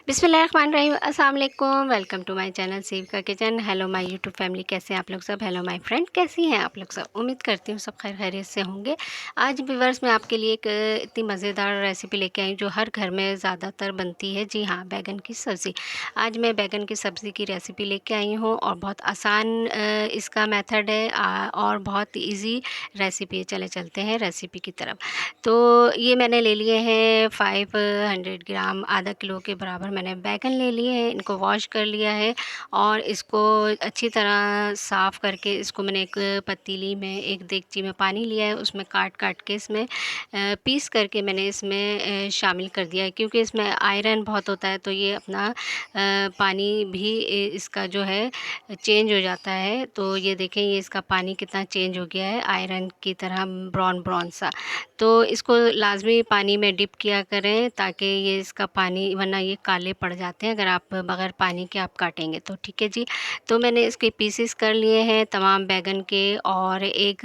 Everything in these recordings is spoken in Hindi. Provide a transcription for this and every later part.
बिस्मिल्लाहिर्रहमानिर्रहीम अस्सलाम वालेकुम। वेलकम टू माय चैनल सेविका kitchen. Hello my YouTube family, कैसे हैं आप लोग सब। हेलो माय फ्रेंड, कैसी हैं आप लोग सब। उम्मीद करती हूँ सब खैर खैरियत से होंगे। आज व्यूअर्स मैं आपके लिए एक इतनी मज़ेदार रेसिपी लेके आई हूँ जो हर घर में ज़्यादातर बनती है। जी हाँ, बैगन की सब्ज़ी। आज मैं बैगन की सब्ज़ी की रेसिपी लेके आई हूँ और बहुत आसान इसका मेथड है और बहुत ईज़ी रेसिपी है। चले चलते हैं रेसिपी की तरफ। तो ये मैंने ले लिए हैं 500 ग्राम, आधा किलो के बराबर मैंने बैगन ले लिए हैं। इनको वॉश कर लिया है और इसको अच्छी तरह साफ़ करके इसको मैंने एक पतीली में, एक देगची में पानी लिया है, उसमें काट के इसमें पीस करके मैंने इसमें शामिल कर दिया है। क्योंकि इसमें आयरन बहुत होता है तो ये अपना पानी भी इसका जो है चेंज हो जाता है। तो ये देखें, ये इसका पानी कितना चेंज हो गया है, आयरन की तरह ब्राउन ब्राउन सा। तो इसको लाज़मी पानी में डिप किया करें ताकि ये इसका पानी, वरना ये काले पड़ जाते हैं अगर आप बग़ैर पानी के आप काटेंगे तो। ठीक है जी। तो मैंने इसके पीसेस कर लिए हैं तमाम बैगन के और एक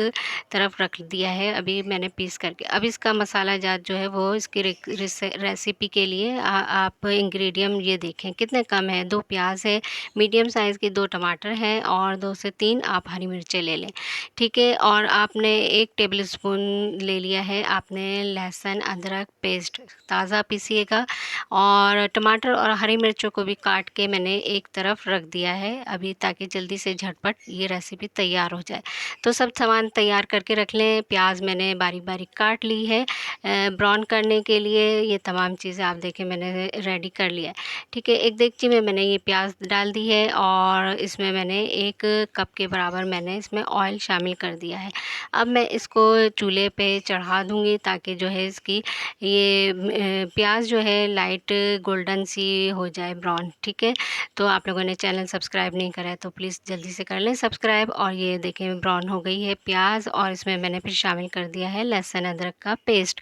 तरफ रख दिया है अभी मैंने पीस करके। अब इसका मसाला जात जो है वो इसकी रेसिपी के लिए आप इंग्रेडिएंट ये देखें कितने कम है। 2 प्याज है, मीडियम साइज़ की 2 टमाटर हैं और 2 से 3 आप हरी मिर्चें ले लें। ठीक है। और आपने 1 टेबल स्पून ले लिया है आपने लहसुन अदरक पेस्ट, ताज़ा पीसिएगा। और टमाटर और हरी मिर्चों को भी काट के मैंने एक तरफ रख दिया है अभी, ताकि जल्दी से झटपट ये रेसिपी तैयार हो जाए। तो सब सामान तैयार करके रख लें। प्याज मैंने बारीक बारीक काट ली है ब्राउन करने के लिए। ये तमाम चीज़ें आप देखें मैंने रेडी कर लिया है। ठीक है। एक देगची में मैंने ये प्याज डाल दी है और इसमें मैंने 1 कप के बराबर मैंने इसमें ऑयल शामिल कर दिया है। अब मैं इसको चूल्हे पे चढ़ा दूँगी ताकि जो है इसकी ये प्याज जो है लाइट गोल्डन सी हो जाए, ब्राउन। ठीक है। तो आप लोगों ने चैनल सब्सक्राइब नहीं करा है तो प्लीज़ जल्दी से कर लें सब्सक्राइब। और ये देखें ब्राउन हो गई है प्याज और इसमें मैंने फिर शामिल कर दिया है लहसुन अदरक का पेस्ट।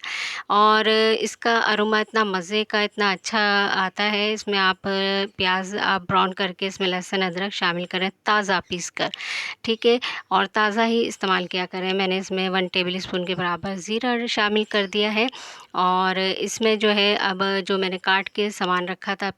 और इसका अरोमा इतना मज़े का, इतना अच्छा आता है। इसमें आप प्याज आप ब्राउन करके इसमें लहसुन अदरक शामिल करें ताज़ा पीस कर। ठीक है। और ताज़ा ही इस्तेमाल किया करें। मैंने इसमें 1 टेबल स्पून के बराबर ज़ीरा शामिल कर दिया है। और इसमें जो है अब जो मैंने काट के सामान रखा था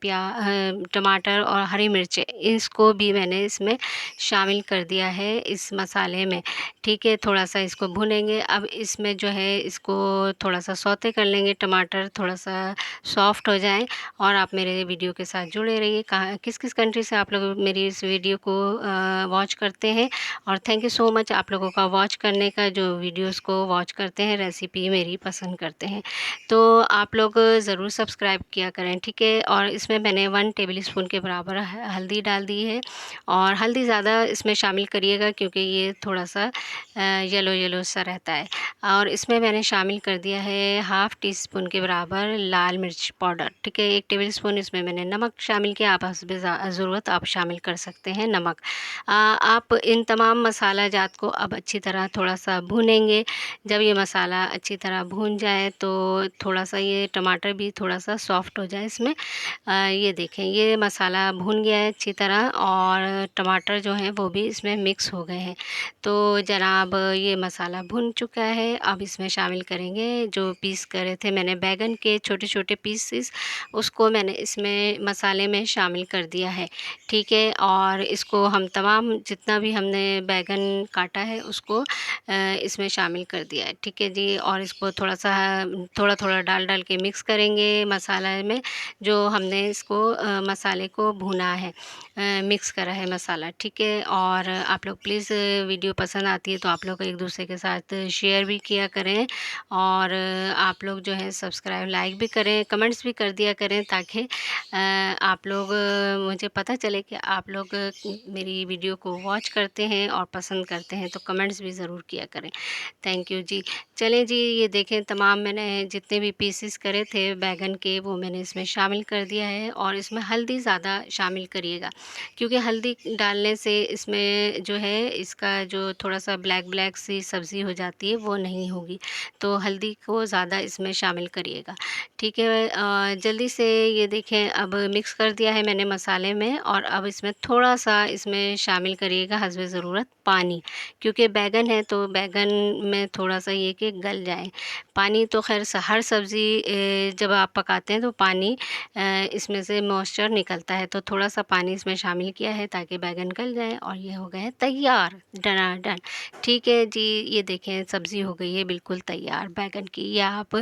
टमाटर और हरी मिर्चें, इसको भी मैंने इसमें शामिल कर दिया है इस मसाले में। ठीक है। थोड़ा-सा इसको भूनेंगे। अब इसमें जो है इसको थोड़ा-सा सौते कर लेंगे, टमाटर थोड़ा-सा सॉफ्ट हो जाएँ। और आप मेरे वीडियो के साथ जुड़े रहिए। कहाँ किस-किस कंट्री से आप लोग मेरी इस वीडियो को वॉच करते हैं। और थैंक यू सो मच आप लोगों का वॉच करने का, जो वीडियोस को वॉच करते हैं, रेसिपी मेरी पसंद करते हैं। तो आप लोग ज़रूर सब्सक्राइब किया करें। ठीक है। और इसमें मैंने 1 टेबल स्पून के बराबर हल्दी डाल दी है। और हल्दी ज़्यादा इसमें शामिल करिएगा क्योंकि ये थोड़ा-सा येलो येलो सा रहता है। और इसमें मैंने शामिल कर दिया है हाफ़ टी स्पून के बराबर लाल मिर्च पाउडर। ठीक है। 1 टेबल स्पून इसमें मैंने नमक शामिल किया। आप हस्ब ज़रूरत आप शामिल कर सकते हैं नमक। आप इन तमाम मसाला जात को अब अच्छी तरह थोड़ा-सा भूनेंगे। जब ये मसाला अच्छी तरह भून जाए तो थोड़ा-सा ये टमाटर भी थोड़ा-सा सॉफ्ट हो जाए इसमें। ये देखें ये मसाला भून गया है अच्छी तरह और टमाटर जो हैं वो भी इसमें मिक्स हो गए हैं। तो जनाब ये मसाला भुन चुका है। अब इसमें शामिल करेंगे जो पीस करे थे मैंने बैगन के छोटे-छोटे पीसेस, उसको मैंने इसमें मसाले में शामिल कर दिया है। ठीक है। और इसको हम तमाम जितना भी हमने बैगन काटा है उसको इसमें शामिल कर दिया है। ठीक है जी। और इसको थोड़ा-सा थोड़ा-थोड़ा डाल-डाल के मिक्स करेंगे मसाला में, जो हमने इसको मसाले को भुना है, मिक्स करा है मसाला। ठीक है। और आप लोग प्लीज़ वीडियो पसंद आती है तो आप लोग एक-दूसरे के साथ शेयर भी किया करें। और आप लोग जो है सब्सक्राइब लाइक भी करें, कमेंट्स भी कर दिया करें ताकि आप लोग मुझे पता चले कि आप लोग मेरी वीडियो को वॉच करते हैं और पसंद करते हैं। तो कमेंट्स भी ज़रूर किया करें। थैंक यू जी। चलें जी, ये देखें तमाम मैंने जितने भी पीसेस करे थे बैगन के वो मैंने इसमें शामिल कर दिया है। और इसमें हल्दी ज़्यादा शामिल करिएगा क्योंकि हल्दी डालने से इसमें जो है इसका जो थोड़ा-सा ब्लैक-ब्लैक सी सब्ज़ी हो जाती है वो नहीं होगी। तो हल्दी को ज़्यादा इसमें शामिल करिएगा। ठीक है। जल्दी से ये देखें अब मिक्स कर दिया है मैंने मसाले में, और अब इसमें थोड़ा-सा इसमें शामिल करिएगा हस्बे ज़रूरत पानी, क्योंकि बैंगन है तो बैंगन में थोड़ा-सा ये कि गल जाए। पानी तो ख़ैर हर सब्ज़ी जब आप पकाते हैं तो पानी इसमें से मॉइस्चर निकलता है, तो थोड़ा-सा पानी इसमें शामिल किया है ताकि बैंगन गल जाए, और ये हो गए हैं तैयार, डनाडन। ठीक है जी, ये देखें सब्ज़ी हो गई है बिल्कुल तैयार बैंगन की। ये आप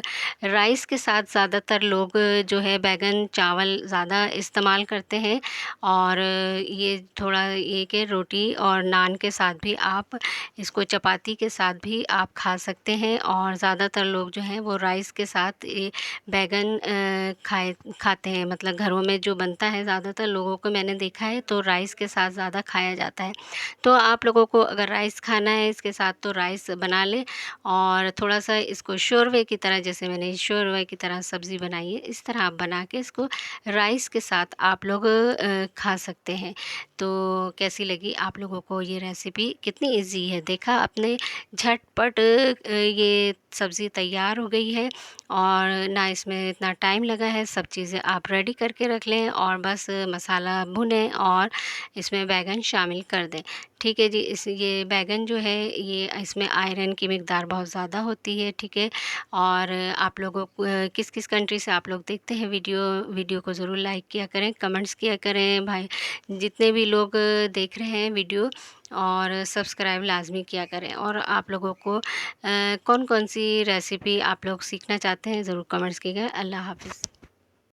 राइस के साथ, ज़्यादातर लोग जो है बैंगन चावल ज़्यादा इस्तेमाल करते हैं, और ये थोड़ा ये कि रोटी और नान के साथ भी आप इसको, चपाती के साथ भी आप खा सकते हैं, और ज़्यादातर लोग जो हैं वो राइस के साथ ये बैंगन खाते हैं। मतलब घरों में जो बनता है ज़्यादातर लोगों को मैंने देखा है तो राइस के साथ ज़्यादा खाया जाता है। तो आप लोगों को अगर राइस खाना है इसके साथ तो राइस बना लें, और थोड़ा-सा इसको शोरवे की तरह, जैसे मैंने शोरवे की तरह सब्ज़ी बनाई है, इस तरह आप बना के इसको राइस के साथ आप लोग खा सकते हैं। तो कैसी लगी आप लोगों को ये रेसिपी? कितनी ईज़ी है, देखा आपने, झटपट ये सब्ज़ी तैयार हो गई है, और ना इसमें इतना टाइम लगा है। सब चीज़ें आप रेडी करके रख लें और बस मसाला भुनें और इसमें बैंगन शामिल कर दें। ठीक है जी, ये बैंगन जो है ये इसमें आयरन की मिकदार बहुत ज़्यादा होती है, ठीक है। और आप लोगों को किस-किस कंट्री से आप लोग देखते हैं वीडियो को ज़रूर लाइक किया करें, कमेंट्स किया करें भाई, जितने भी लोग देख रहे हैं वीडियो, और सब्सक्राइब लाज़मी किया करें। और आप लोगों को कौन-कौन सी रेसिपी आप लोग सीखना चाहते हैं ज़रूर कमेंट्स कीजिएगा। अल्लाह हाफ़िज़।